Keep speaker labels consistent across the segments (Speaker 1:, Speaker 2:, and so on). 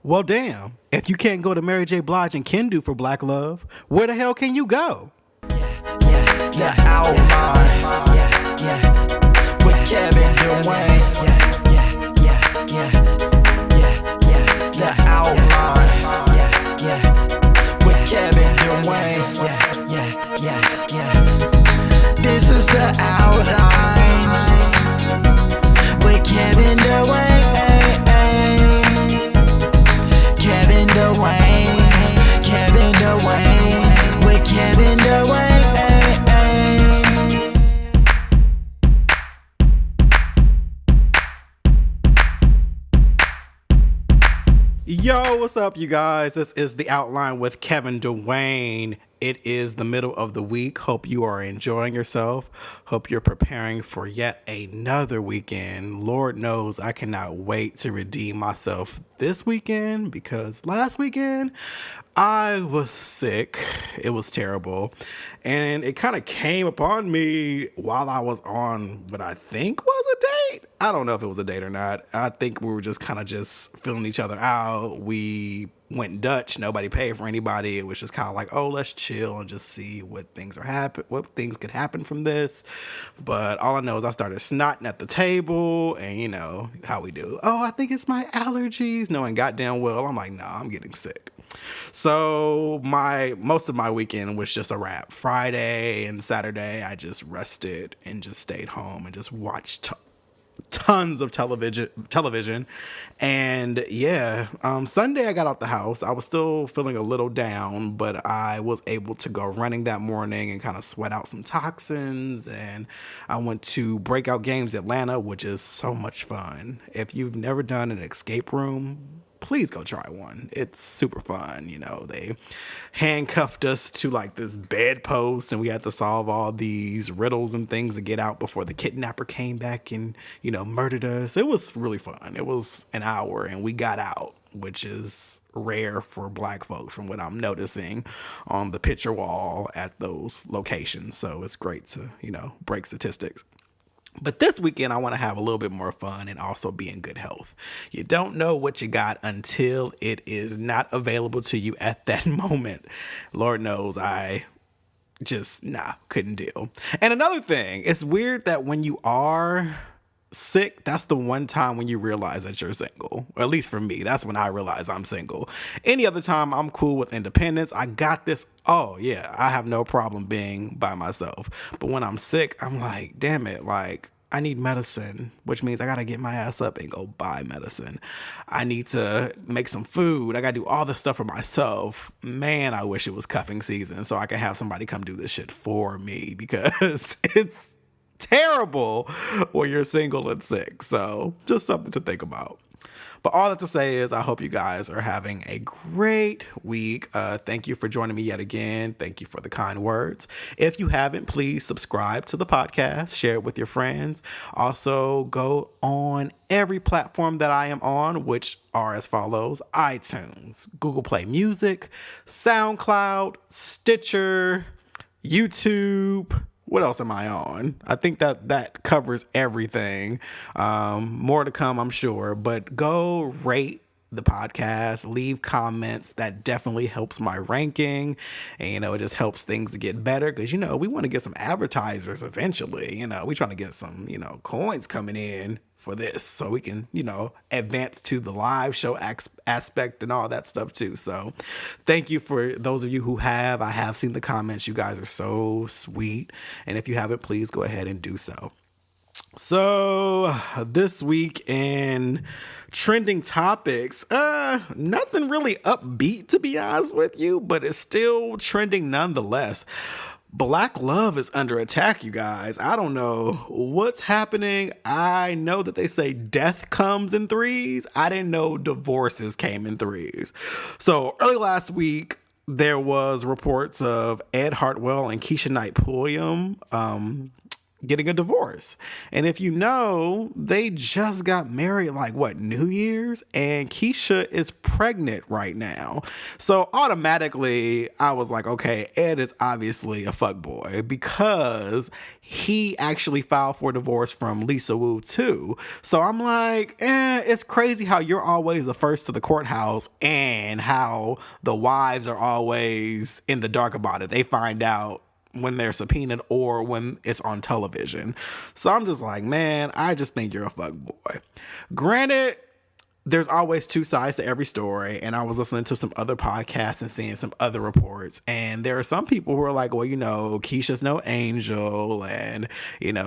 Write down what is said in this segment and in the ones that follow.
Speaker 1: Well, damn. If you can't go to Mary J. Blige and Kendu for Black Love, where the hell can you go?
Speaker 2: Yeah, outline. With Kevin Dwayne. The outline. With Kevin Dwayne. This is the outline. With Kevin Dwayne. Kevin Dwayne. Kevin Dwayne. With Kevin Dwayne.
Speaker 1: Yo, what's up, you guys? This is The Outline with Kevin Dwayne. It is the middle of the week. Hope you are enjoying yourself. Hope you're preparing for yet another weekend. Lord knows I cannot wait to redeem myself this weekend because last weekend I was sick. It was terrible. And it kind of came upon me while I was on what I think was a date. I don't know if it was a date or not. I think we were just kind of just feeling each other out. We went Dutch. Nobody paid for anybody. It was just kind of like, oh, let's chill and just see what things could happen from this. But all I know is I started snotting at the table, and you know how we do. Oh, I think it's my allergies. Knowing goddamn well, I'm like, nah, I'm getting sick. So most of my weekend was just a wrap. Friday and Saturday, I just rested and just stayed home and just watched tons of television. And Sunday I got out the house. I was still feeling a little down, but I was able to go running that morning and kind of sweat out some toxins. And I went to Breakout Games Atlanta, which is so much fun. If you've never done an escape room, please go try one. It's super fun. You know, they handcuffed us to like this bedpost and we had to solve all these riddles and things to get out before the kidnapper came back and, you know, murdered us. It was really fun. It was an hour and we got out, which is rare for Black folks from what I'm noticing on the picture wall at those locations. So it's great to, you know, break statistics. But this weekend, I want to have a little bit more fun and also be in good health. You don't know what you got until it is not available to you at that moment. Lord knows I just, couldn't deal. And another thing, it's weird that when you are sick, that's the one time when you realize that you're single. Or at least for me, that's when I realize I'm single. Any other time, I'm cool with independence. I got this. Oh, yeah, I have no problem being by myself. But when I'm sick, I'm like, damn it, like, I need medicine, which means I got to get my ass up and go buy medicine. I need to make some food. I got to do all this stuff for myself. Man, I wish it was cuffing season so I can have somebody come do this shit for me because it's terrible when you're single and sick. So just something to think about. But all that to say is I hope you guys are having a great week. Thank you for joining me yet again. Thank you for the kind words. If you haven't, please subscribe to the podcast. Share it with your friends. Also, go on every platform that I am on, which are as follows: iTunes, Google Play Music, SoundCloud, Stitcher, YouTube. What else am I on? I think that covers everything. More to come, I'm sure. But go rate the podcast, leave comments. That definitely helps my ranking. And, you know, it just helps things to get better because, you know, we want to get some advertisers eventually. You know, we trying to get some, you know, coins coming in for this so we can, you know, advance to the live show aspect and all that stuff too. So thank you for those of you who have. I have seen the comments. You guys are so sweet. And if you haven't, please go ahead and do so. So this week in trending topics, nothing really upbeat to be honest with you, but it's still trending nonetheless. Black love is under attack, you guys. I don't know what's happening. I know that they say death comes in threes. I didn't know divorces came in threes. So early last week, there was reports of Ed Hartwell and Keisha Knight Pulliam getting a divorce. And if you know, they just got married like what, New Year's, and Keisha is pregnant right now. So automatically I was like, okay, Ed is obviously a fuckboy because he actually filed for divorce from Lisa Wu too. So I'm like, it's crazy how you're always the first to the courthouse and how the wives are always in the dark about it. They find out when they're subpoenaed or when it's on television. So I'm just like, man, I just think you're a fuckboy. Granted, there's always two sides to every story. And I was listening to some other podcasts and seeing some other reports. And there are some people who are like, well, Keisha's no angel. And,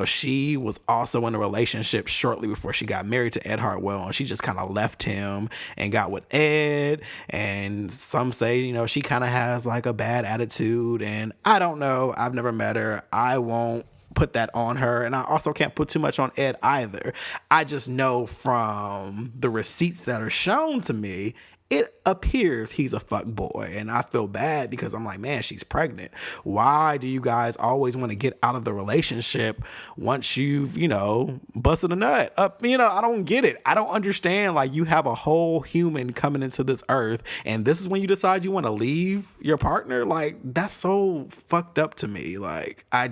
Speaker 1: she was also in a relationship shortly before she got married to Ed Hartwell. And she just kind of left him and got with Ed. And some say, she kind of has like a bad attitude. And I don't know. I've never met her. I won't put that on her, and I also can't put too much on Ed either. I just know from the receipts that are shown to me, it appears he's a fuck boy, and I feel bad because I'm like, man, she's pregnant. Why do you guys always want to get out of the relationship once you've, busted a nut up? I don't get it. I don't understand. Like, you have a whole human coming into this earth, and this is when you decide you want to leave your partner. Like, that's so fucked up to me. Like, I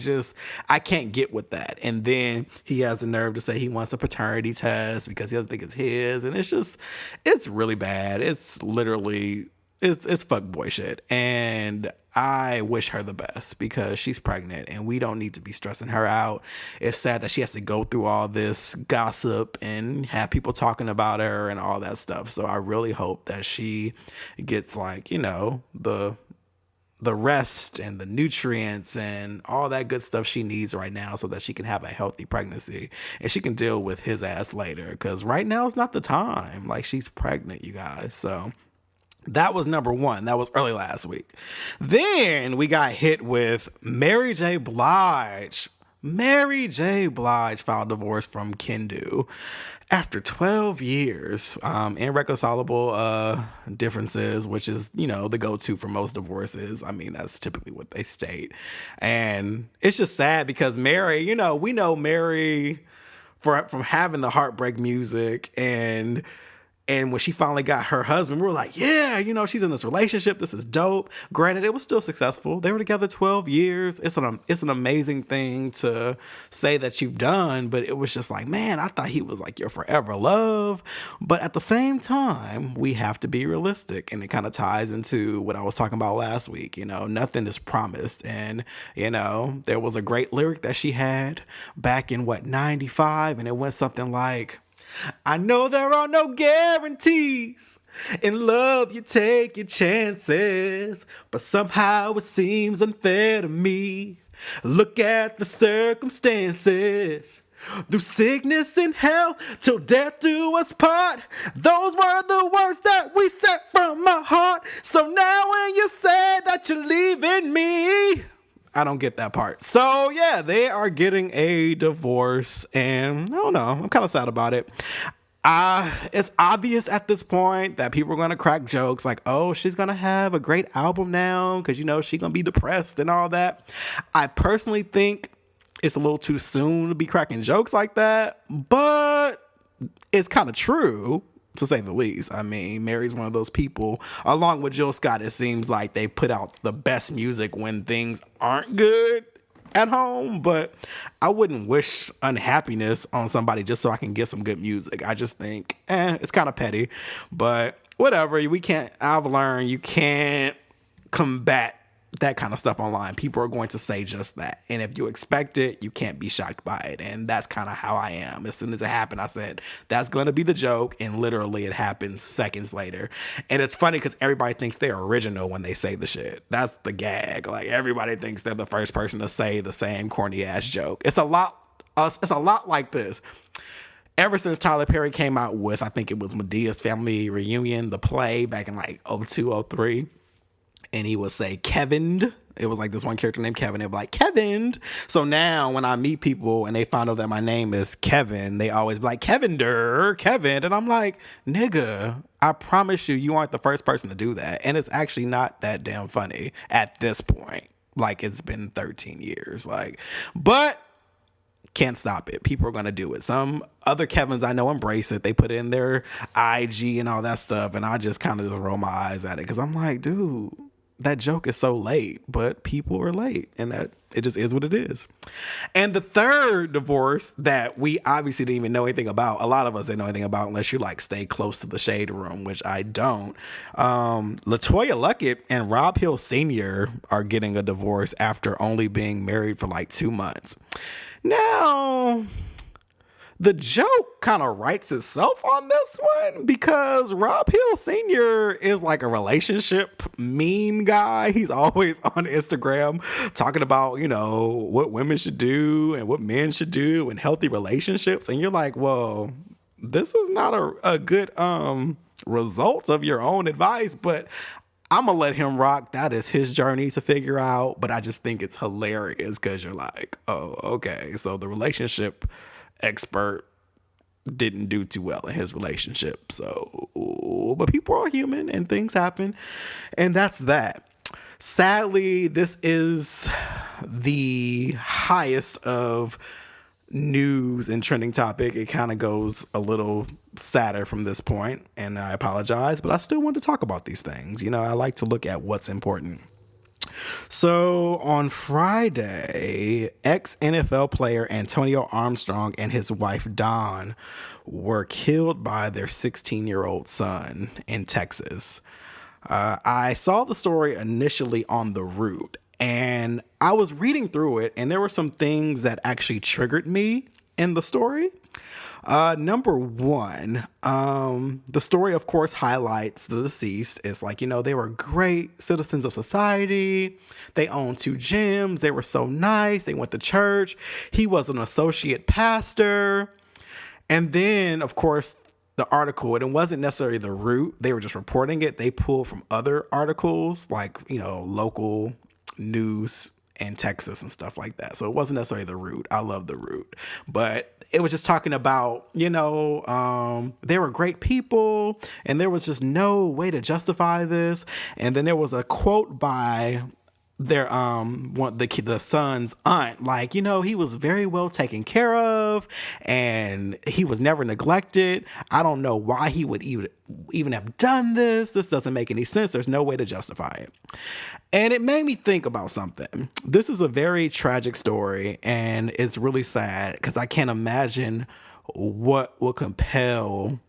Speaker 1: can't get with that. And then he has the nerve to say he wants a paternity test because he doesn't think it's his, and it's really bad. It's literally, it's fuckboy shit. And I wish her the best because she's pregnant and we don't need to be stressing her out. It's sad that she has to go through all this gossip and have people talking about her and all that stuff. So I really hope that she gets like, the rest and the nutrients and all that good stuff she needs right now so that she can have a healthy pregnancy and she can deal with his ass later. Because right now is not the time. Like, she's pregnant, you guys. So that was number one. That was early last week. Then we got hit with Mary J. Blige. Mary J. Blige filed divorce from Kendu after 12 years, irreconcilable differences, which is, the go-to for most divorces. I mean, that's typically what they state. And it's just sad because Mary, we know Mary from having the heartbreak music, and when she finally got her husband, we were like, yeah, she's in this relationship. This is dope. Granted, it was still successful. They were together 12 years. It's an amazing thing to say that you've done, but it was just like, man, I thought he was like your forever love. But at the same time, we have to be realistic. And it kind of ties into what I was talking about last week. Nothing is promised. And, there was a great lyric that she had back in 95, and it went something like, I know there are no guarantees. In love, you take your chances, but somehow it seems unfair to me. Look at the circumstances. Through sickness and hell, till death do us part. Those were the words that we said from my heart. So now when you say that you're leaving me, I don't get that part. So yeah, they are getting a divorce, and I don't know, I'm kind of sad about it. It's obvious at this point that people are going to crack jokes like, oh, she's going to have a great album now because, she's going to be depressed and all that. I personally think it's a little too soon to be cracking jokes like that, but it's kind of true, to say the least. I mean, Mary's one of those people, along with Jill Scott, it seems like they put out the best music when things aren't good at home, but I wouldn't wish unhappiness on somebody just so I can get some good music. I just think, it's kind of petty, but whatever. I've learned you can't combat that kind of stuff online. People are going to say just that. And if you expect it, you can't be shocked by it. And that's kind of how I am. As soon as it happened, I said, that's going to be the joke. And literally it happens seconds later. And it's funny because everybody thinks they're original when they say the shit. That's the gag. Like, everybody thinks they're the first person to say the same corny ass joke. It's a lot like this. Ever since Tyler Perry came out with, I think it was Medea's Family Reunion, the play back in like 02, 03. And he would say Kevin. It was like this one character named Kevin. They'd be like, Kevin. So now when I meet people and they find out that my name is Kevin, they always be like, Kevin. And I'm like, nigga, I promise you aren't the first person to do that. And it's actually not that damn funny at this point. Like, it's been 13 years. Like, but Can't stop it. People are going to do it. Some other Kevins I know embrace it. They put in their IG and all that stuff. And I just kind of just roll my eyes at it because I'm like, dude, that joke is so late, but people are late, and that it just is what it is. And the third divorce that we obviously didn't even know anything about, a lot of us didn't know anything about unless you like stay close to the shade room, which I don't. Letoya Luckett and Rob Hill Sr. are getting a divorce after only being married for like 2 months. Now, the joke kind of writes itself on this one because Rob Hill Sr. is like a relationship meme guy. He's always on Instagram talking about, you know, what women should do and what men should do in healthy relationships. And you're like, well, this is not a good result of your own advice, but I'm going to let him rock. That is his journey to figure out. But I just think it's hilarious because you're like, oh, okay. So the relationship expert didn't do too well in his relationship. So, but people are human and things happen. And that's that. Sadly, this is the highest of news and trending topic. It kind of goes a little sadder from this point, and I apologize, but I still want to talk about these things. You know, I like to look at what's important. So on Friday, ex-NFL player Antonio Armstrong and his wife Dawn were killed by their 16-year-old son in Texas. I saw the story initially on The Root, and I was reading through it, and there were some things that actually triggered me in the story. Number one, the story, of course, highlights the deceased. It's like, you know, they were great citizens of society. They owned 2 gyms. They were so nice. They went to church. He was an associate pastor. And then, of course, the article, and it wasn't necessarily The Root. They were just reporting it. They pulled from other articles, like, you know, local news in Texas and stuff like that. So it wasn't necessarily The Root. I love The Root. But it was just talking about, you know, they were great people and there was just no way to justify this. And then there was a quote by their the son's aunt, like, you know, he was very well taken care of and he was never neglected. I don't know why he would even have done this. This doesn't make any sense. There's no way to justify it. And it made me think about something. This is a very tragic story and it's really sad because I can't imagine what will compel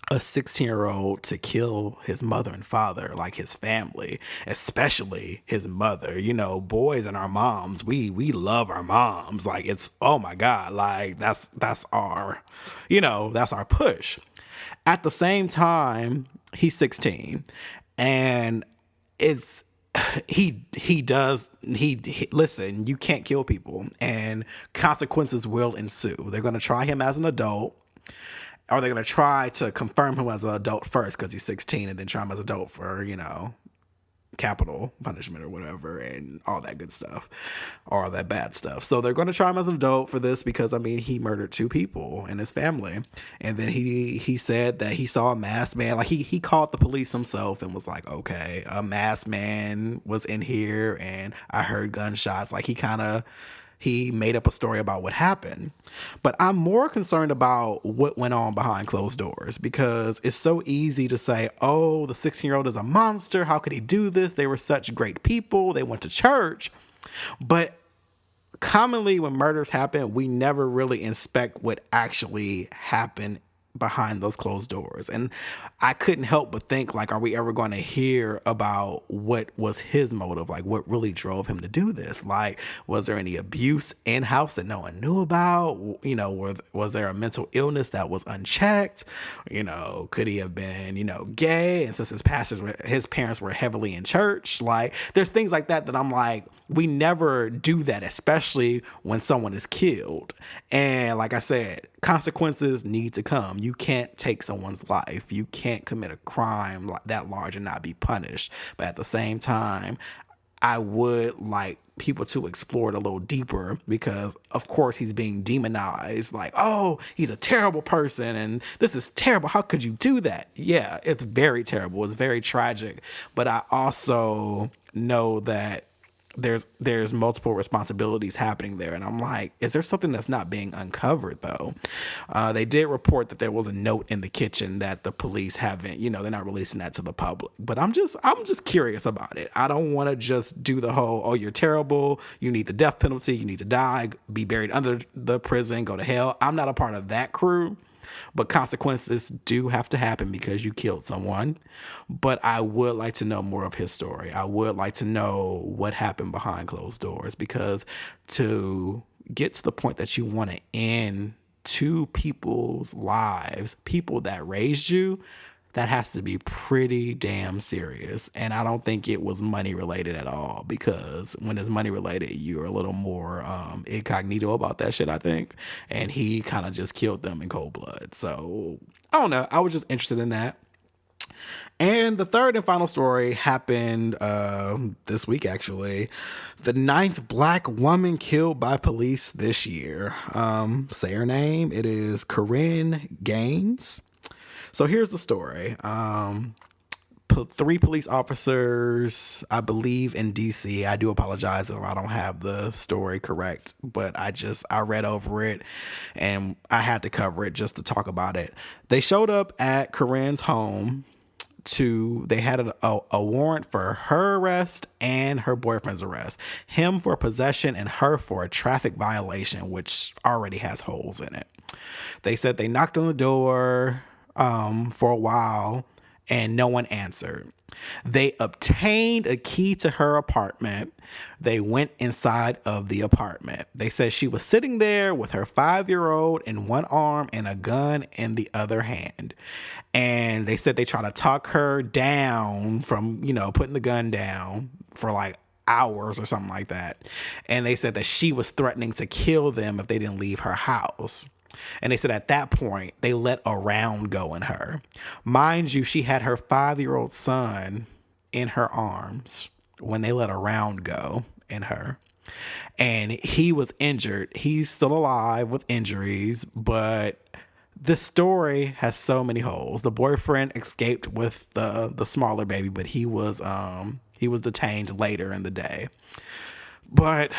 Speaker 1: a 16-year-old to kill his mother and father, like his family, especially his mother. You know, boys and our moms, we love our moms. Like, it's, oh my God, like that's our, you know, that's our push. At the same time, he's 16 and it's, listen, you can't kill people and consequences will ensue. They're going to try him as an adult. Or they're going to try to confirm him as an adult first because he's 16 and then try him as an adult for, you know, capital punishment or whatever and all that good stuff or all that bad stuff. So they're going to try him as an adult for this because, I mean, he murdered 2 people in his family. And then he said that he saw a masked man. Like he called the police himself and was like, okay, a masked man was in here and I heard gunshots. Like he made up a story about what happened. But I'm more concerned about what went on behind closed doors because it's so easy to say, oh, the 16-year-old is a monster. How could he do this? They were such great people. They went to church. But commonly when murders happen, we never really inspect what actually happened behind those closed doors. And I couldn't help but think, like, are we ever going to hear about what was his motive? Like, what really drove him to do this? Like, was there any abuse in-house that no one knew about? You know, was there a mental illness that was unchecked? You know, could he have been, you know, gay? And since his parents were heavily in church, like, there's things like that I'm like, we never do that, especially when someone is killed. And like I said, consequences need to come. You can't take someone's life. You can't commit a crime that large and not be punished. But at the same time, I would like people to explore it a little deeper because, of course, he's being demonized. Like, oh, he's a terrible person and this is terrible. How could you do that? Yeah, it's very terrible. It's very tragic. But I also know that there's multiple responsibilities happening there, and I'm like, is there something that's not being uncovered though? They did report that there was a note in the kitchen that the police haven't, they're not releasing that to the public. But I'm just curious about it. I don't want to just do the whole, oh, you're terrible, you need the death penalty, you need to die, be buried under the prison, go to hell. I'm not a part of that crew. But consequences do have to happen because you killed someone. But I would like to know more of his story. I would like to know what happened behind closed doors, because to get to the point that you want to end two people's lives, people that raised you, that has to be pretty damn serious. And I don't think it was money related at all, because when it's money related, you're a little more incognito about that shit, I think. And he kind of just killed them in cold blood. So I don't know. I was just interested in that. And the third and final story happened this week, actually. The 9th black woman killed by police this year. Say her name. It is Korryn Gaines. So here's the story. 3 police officers, I believe, in D.C. I do apologize if I don't have the story correct, but I read over it and I had to cover it just to talk about it. They showed up at Korryn's home. They had a warrant for her arrest and her boyfriend's arrest. Him for possession and her for a traffic violation, which already has holes in it. They said they knocked on the door for a while and no one answered. They obtained a key to her apartment. They went inside of the apartment. They said she was sitting there with her 5-year-old in one arm and a gun in the other hand. And they said they tried to talk her down from, putting the gun down for like hours or something like that. And they said that she was threatening to kill them if they didn't leave her house. And they said at that point, they let a round go in her. Mind you, she had her 5-year-old son in her arms when they let a round go in her. And he was injured. He's still alive with injuries, but this story has so many holes. The boyfriend escaped with the smaller baby, but he was detained later in the day. But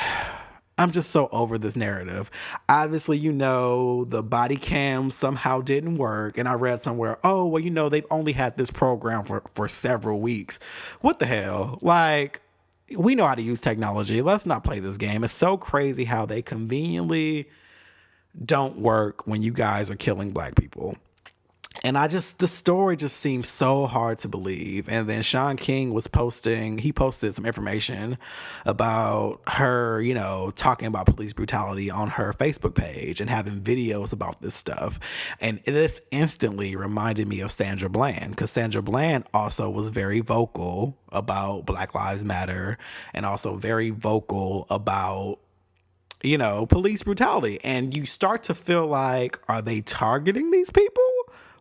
Speaker 1: I'm just so over this narrative. Obviously, the body cam somehow didn't work. And I read somewhere, they've only had this program for several weeks. What the hell? Like, we know how to use technology. Let's not play this game. It's so crazy how they conveniently don't work when you guys are killing black people. And the story just seems so hard to believe. And then Sean King he posted some information about her, talking about police brutality on her Facebook page and having videos about this stuff. And this instantly reminded me of Sandra Bland, because Sandra Bland also was very vocal about Black Lives Matter and also very vocal about police brutality. And you start to feel like, are they targeting these people?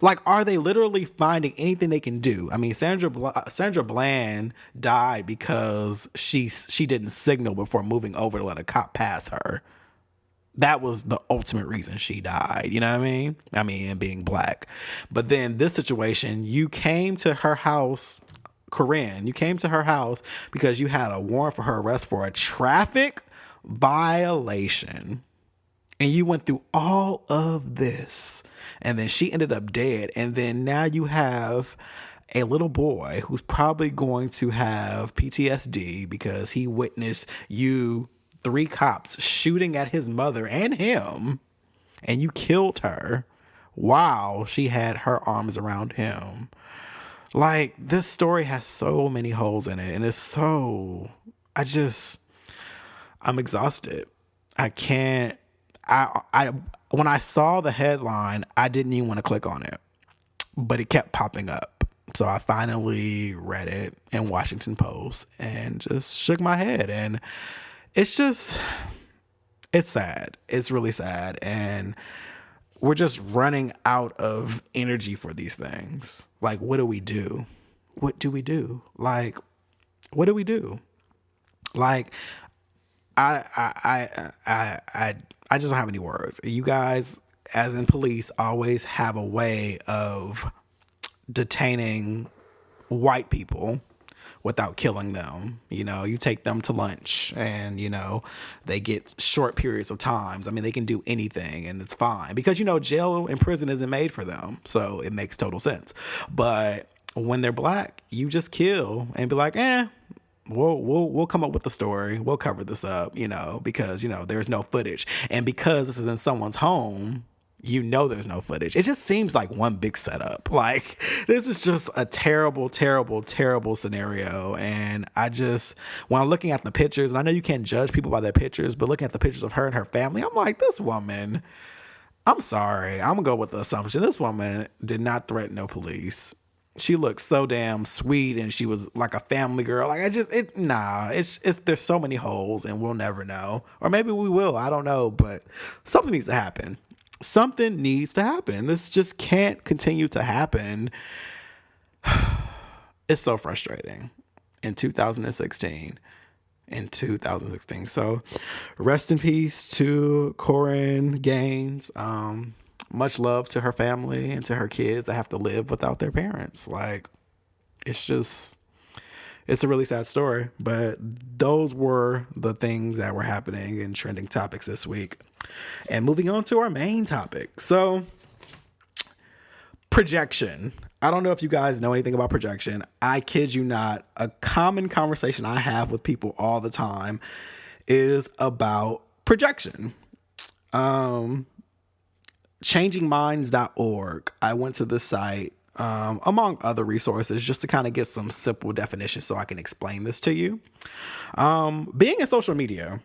Speaker 1: Like, are they literally finding anything they can do? I mean, Sandra Bland died because she didn't signal before moving over to let a cop pass her. That was the ultimate reason she died. You know what I mean? And being black. But then this situation, you came to her house, Korryn, you came to her house because you had a warrant for her arrest for a traffic violation. And you went through all of this, and then she ended up dead. And then now you have a little boy who's probably going to have PTSD because he witnessed 3 cops shooting at his mother and him, and you killed her while she had her arms around him. Like, this story has so many holes in it, and it's so... I'm exhausted. I can't... when I saw the headline, I didn't even want to click on it, but it kept popping up. So I finally read it in Washington Post and just shook my head. And it's sad. It's really sad. And we're just running out of energy for these things. Like, what do we do? What do we do? Like, what do we do? Like, I just don't have any words. You guys, as in police, always have a way of detaining white people without killing them. You know, you take them to lunch and, you know, they get short periods of times. I mean, they can do anything and it's fine because, you know, jail and prison isn't made for them. So it makes total sense. But when they're black, you just kill and be like, we'll come up with the story. We'll cover this up, you know, because, you know, there's no footage. And because this is in someone's home, you know there's no footage. It just seems like one big setup. Like, this is just a terrible, terrible, terrible scenario. And when I'm looking at the pictures, and I know you can't judge people by their pictures, but looking at the pictures of her and her family, I'm like, this woman, I'm sorry. I'm going to go with the assumption. This woman did not threaten no police. She looked so damn sweet and she was like a family girl. Like, there's so many holes and we'll never know. Or maybe we will. I don't know. But something needs to happen. Something needs to happen. This just can't continue to happen. It's so frustrating in 2016. So rest in peace to Korryn Gaines. Much love to her family and to her kids that have to live without their parents. Like, it's a really sad story. But those were the things that were happening in trending topics this week. And moving on to our main topic. So, projection. I don't know if you guys know anything about projection. I kid you not. A common conversation I have with people all the time is about projection. Changingminds.org. I went to this site, among other resources, just to kind of get some simple definitions so I can explain this to you. Being in social media,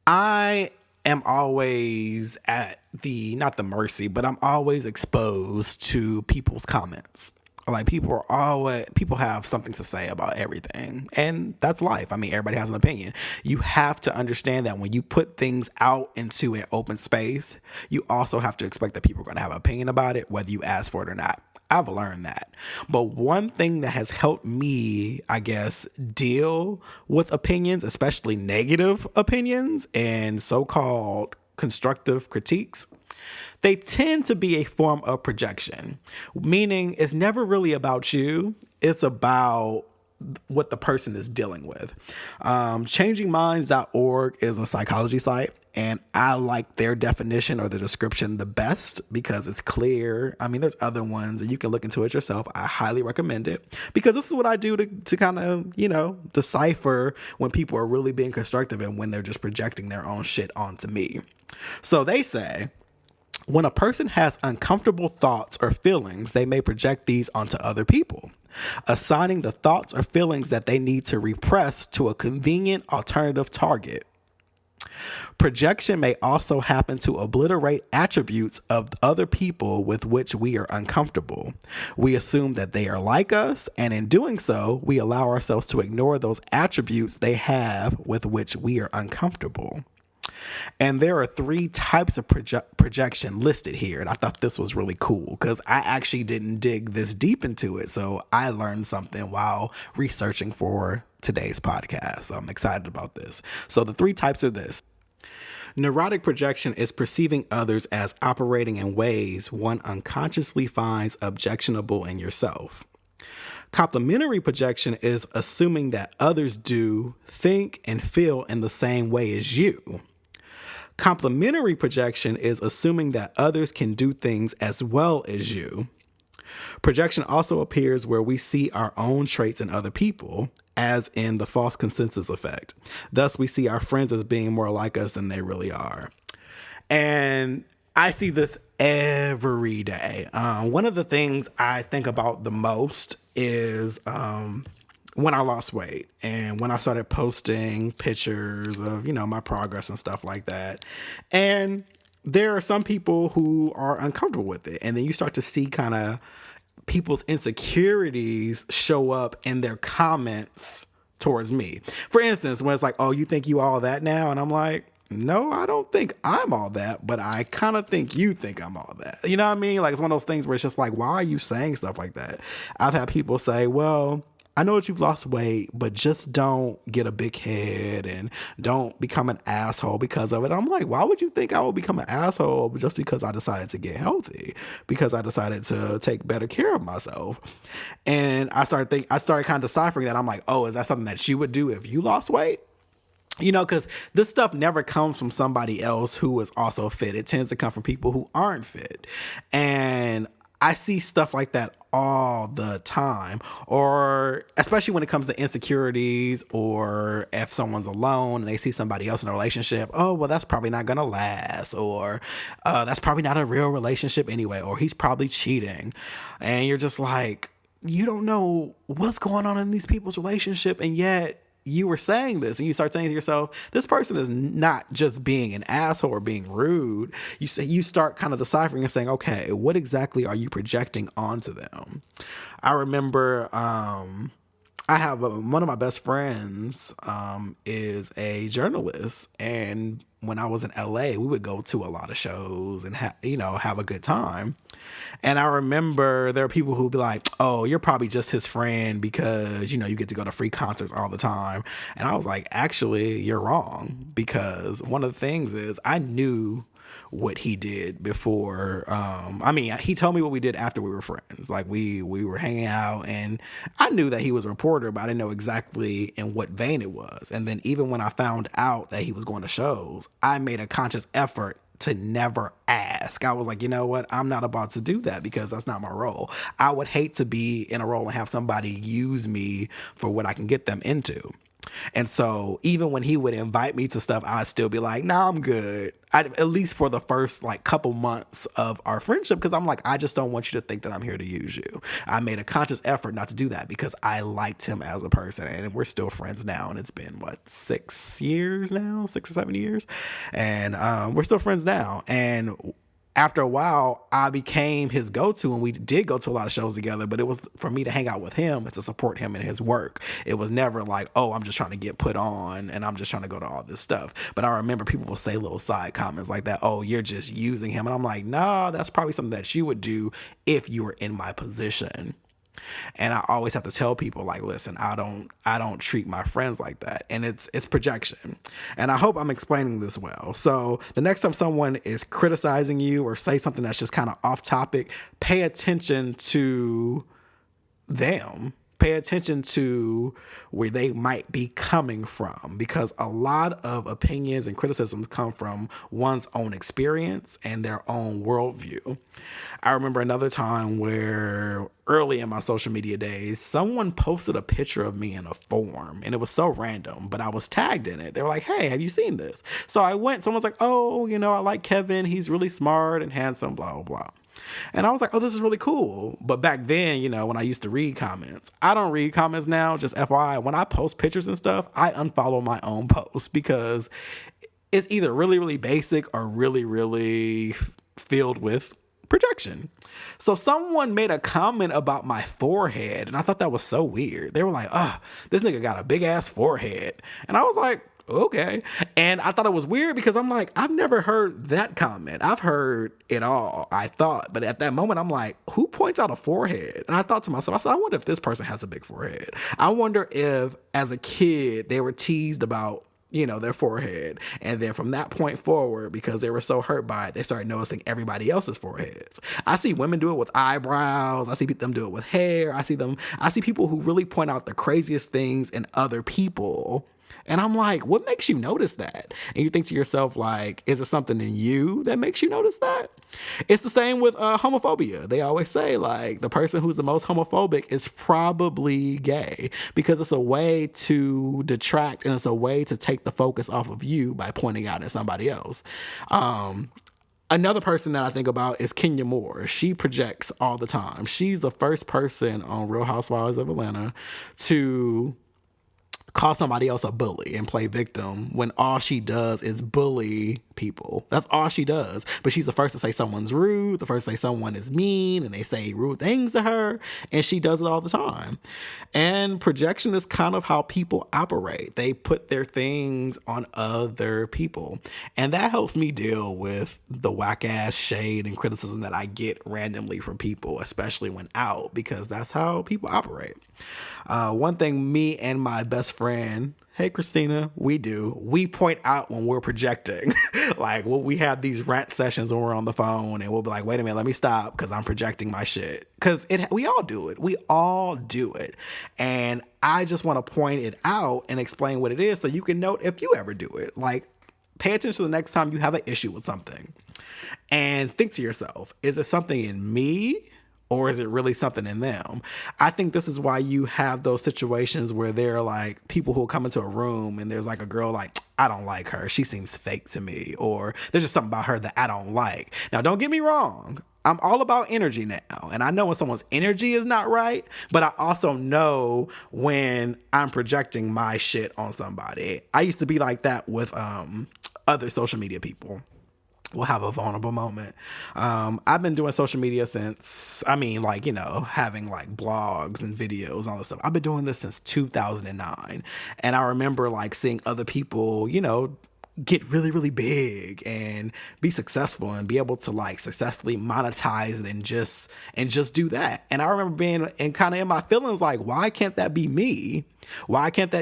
Speaker 1: I am always at not the mercy, but I'm always exposed to people's comments. Like, people have something to say about everything, and that's life. I mean, everybody has an opinion. You have to understand that when you put things out into an open space, you also have to expect that people are going to have an opinion about it, whether you ask for it or not. I've learned that. But one thing that has helped me, I guess, deal with opinions, especially negative opinions and so-called constructive critiques, they tend to be a form of projection, meaning it's never really about you. It's about what the person is dealing with. Changingminds.org is a psychology site, and I like their definition or the description the best because it's clear. I mean, there's other ones and you can look into it yourself. I highly recommend it because this is what I do to kind of, you know, decipher when people are really being constructive and when they're just projecting their own shit onto me. So they say, when a person has uncomfortable thoughts or feelings, they may project these onto other people, assigning the thoughts or feelings that they need to repress to a convenient alternative target. Projection may also happen to obliterate attributes of other people with which we are uncomfortable. We assume that they are like us, and in doing so, we allow ourselves to ignore those attributes they have with which we are uncomfortable. And there are 3 types of projection listed here. And I thought this was really cool because I actually didn't dig this deep into it. So I learned something while researching for today's podcast. So I'm excited about this. So the 3 types are this. Neurotic projection is perceiving others as operating in ways one unconsciously finds objectionable in yourself. Complementary projection is assuming that others do, think, and feel in the same way as you. Complementary projection is assuming that others can do things as well as you. Projection also appears where we see our own traits in other people, as in the false consensus effect. Thus, we see our friends as being more like us than they really are. And I see this every day. One of the things I think about the most is when I lost weight and when I started posting pictures of, you know, my progress and stuff like that. And there are some people who are uncomfortable with it. And then you start to see kind of people's insecurities show up in their comments towards me. For instance, when it's like, oh, you think you all that now? And I'm like, no, I don't think I'm all that, but I kind of think you think I'm all that. You know what I mean? Like, it's one of those things where it's just like, why are you saying stuff like that? I've had people say, well, I know that you've lost weight, but just don't get a big head and don't become an asshole because of it. I'm like, why would you think I would become an asshole just because I decided to get healthy? Because I decided to take better care of myself. And I started kind of deciphering that. I'm like, oh, is that something that you would do if you lost weight? You know, because this stuff never comes from somebody else who is also fit. It tends to come from people who aren't fit. And I see stuff like that all the time, or especially when it comes to insecurities, or if someone's alone and they see somebody else in a relationship, oh, well, that's probably not going to last, or that's probably not a real relationship anyway, or he's probably cheating. And you're just like, you don't know what's going on in these people's relationship, and yet you were saying this, and you start saying to yourself, this person is not just being an asshole or being rude. You start kind of deciphering and saying, okay, what exactly are you projecting onto them? I remember I have one of my best friends is a journalist, and when I was in LA, we would go to a lot of shows and have a good time. And I remember there are people who would be like, oh, you're probably just his friend because, you get to go to free concerts all the time. And I was like, actually, you're wrong, because one of the things is I knew what he did before. He told me what we did after we were friends. Like we were hanging out, and I knew that he was a reporter, but I didn't know exactly in what vein it was. And then even when I found out that he was going to shows, I made a conscious effort to never ask. I was like, you know what? I'm not about to do that because that's not my role. I would hate to be in a role and have somebody use me for what I can get them into. And so even when he would invite me to stuff, I'd still be like, nah, I'm good. At least for the first couple months of our friendship, because I'm like, I just don't want you to think that I'm here to use you. I made a conscious effort not to do that because I liked him as a person, and we're still friends now. And it's been 6 years now, 6 or 7 years. And we're still friends now. And after a while, I became his go-to, and we did go to a lot of shows together, but it was for me to hang out with him and to support him in his work. It was never like, oh, I'm just trying to get put on and I'm just trying to go to all this stuff. But I remember people will say little side comments like that, oh, you're just using him. And I'm like, no, that's probably something that you would do if you were in my position. And I always have to tell people, like, listen, I don't treat my friends like that. And it's projection. And I hope I'm explaining this well. So the next time someone is criticizing you or say something that's just kind of off topic, pay attention to them. Pay attention to where they might be coming from, because a lot of opinions and criticisms come from one's own experience and their own worldview. I remember another time where early in my social media days, someone posted a picture of me in a forum, and it was so random, but I was tagged in it. They were like, hey, have you seen this? So I went, someone's like, oh, I like Kevin. He's really smart and handsome, blah, blah, blah. And I was like, oh, this is really cool. But back then, when I used to read comments, I don't read comments now, just FYI. When I post pictures and stuff, I unfollow my own posts because it's either really, really basic or really, really filled with projection. So someone made a comment about my forehead, and I thought that was so weird. They were like, oh, this nigga got a big ass forehead. And I was like, okay. And I thought it was weird because I'm like, I've never heard that comment. I've heard it all, I thought. But at that moment, I'm like, who points out a forehead? And I thought to myself, I said, I wonder if this person has a big forehead. I wonder if as a kid, they were teased about their forehead. And then from that point forward, because they were so hurt by it, they started noticing everybody else's foreheads. I see women do it with eyebrows. I see them do it with hair. I see people who really point out the craziest things in other people. And I'm like, what makes you notice that? And you think to yourself, like, is it something in you that makes you notice that? It's the same with homophobia. They always say, like, the person who's the most homophobic is probably gay, because it's a way to detract and it's a way to take the focus off of you by pointing out at somebody else. Another person that I think about is Kenya Moore. She projects all the time. She's the first person on Real Housewives of Atlanta to call somebody else a bully and play victim when all she does is bully people. That's all she does. But she's the first to say someone's rude, the first to say someone is mean, and they say rude things to her, and she does it all the time. And projection is kind of how people operate. They put their things on other people. And that helps me deal with the whack-ass shade and criticism that I get randomly from people, especially when out, because that's how people operate. One thing me and my best friend, hey Christina, we point out when we're projecting. Like, we have these rant sessions when we're on the phone, and we'll be like, wait a minute, let me stop because I'm projecting my shit. Because we all do it. And I just want to point it out and explain what it is so you can note if you ever do it. Like, pay attention the next time you have an issue with something and think to yourself, is it something in me? Or is it really something in them? I think this is why you have those situations where there are like people who will come into a room and there's like a girl like, I don't like her. She seems fake to me. Or there's just something about her that I don't like. Now, don't get me wrong. I'm all about energy now. And I know when someone's energy is not right, but I also know when I'm projecting my shit on somebody. I used to be like that with other social media people. We'll have a vulnerable moment. I've been doing social media since, having like blogs and videos and all this stuff. I've been doing this since 2009. And I remember like seeing other people, get really, really big and be successful and be able to like successfully monetize it and just do that. And I remember being kind of in my feelings like, why can't that be me? Why can't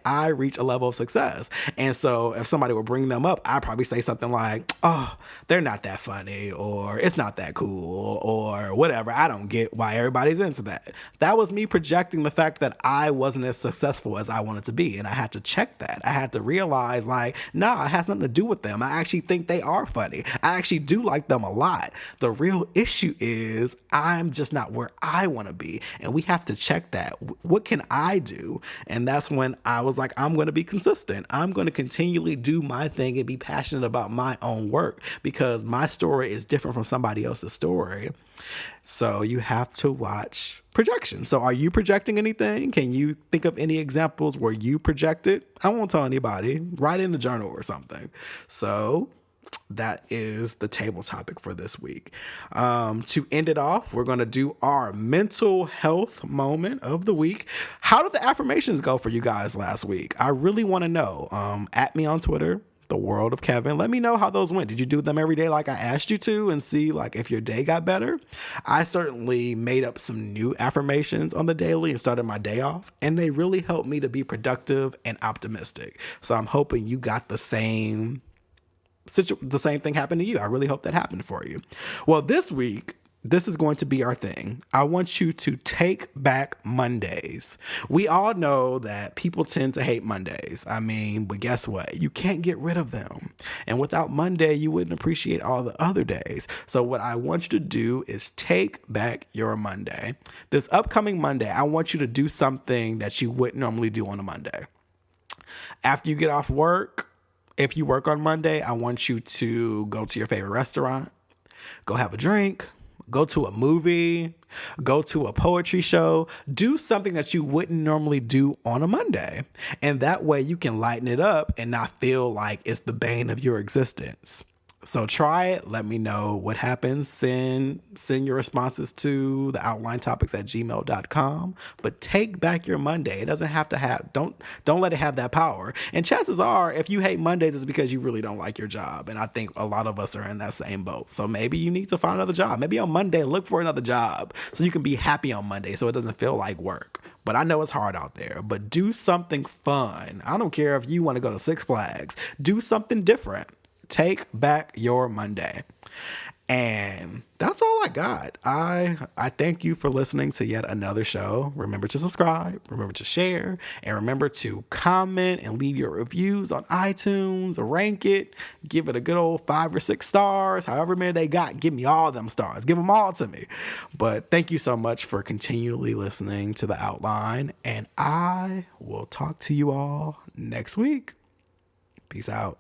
Speaker 1: I reach a level of success? And so if somebody would bring them up, I'd probably say something like, oh, they're not that funny, or it's not that cool, or whatever. I don't get why everybody's into that. That was me projecting the fact that I wasn't as successful as I wanted to be. And I had to check that. I had to realize like, nah, it has nothing to do with them. I actually think they are funny. I actually do like them a lot. The real issue is I'm just not where I want to be. And we have to check that. What can I do? And that's when I was like, I'm going to be consistent. I'm going to continually do my thing and be passionate about my own work because my story is different from somebody else's story. So you have to watch projection. So are you projecting anything? Can you think of any examples where you projected? I won't tell anybody. Write in the journal or something. So that is the table topic for this week. To end it off, we're going to do our mental health moment of the week. How did the affirmations go for you guys last week? I really want to know. At me on Twitter, TheWorldofKevin. Let me know how those went. Did you do them every day like I asked you to and see like if your day got better? I certainly made up some new affirmations on the daily and started my day off, and they really helped me to be productive and optimistic. So I'm hoping you got the same thing happened to you. I really hope that happened for you. Well, this week, this is going to be our thing. I want you to take back Mondays. We all know that people tend to hate Mondays. But guess what? You can't get rid of them. And without Monday, you wouldn't appreciate all the other days. So what I want you to do is take back your Monday. This upcoming Monday, I want you to do something that you wouldn't normally do on a Monday. After you get off work, if you work on Monday, I want you to go to your favorite restaurant, go have a drink, go to a movie, go to a poetry show, do something that you wouldn't normally do on a Monday. And that way you can lighten it up and not feel like it's the bane of your existence. So try it. Let me know what happens. Send your responses to the outline topics at gmail.com. But take back your Monday. It doesn't have to have, don't let it have that power. And chances are, if you hate Mondays, it's because you really don't like your job. And I think a lot of us are in that same boat. So maybe you need to find another job. Maybe on Monday, look for another job so you can be happy on Monday so it doesn't feel like work. But I know it's hard out there. But do something fun. I don't care if you want to go to Six Flags. Do something different. Take back your Monday. And that's all I got. I thank you for listening to yet another show. Remember to subscribe, remember to share, and remember to comment and leave your reviews on iTunes, rank it, give it a good old 5 or 6 stars, however many they got. Give me all them stars. Give them all to me. But thank you so much for continually listening to The Outline, and I will talk to you all next week. Peace out.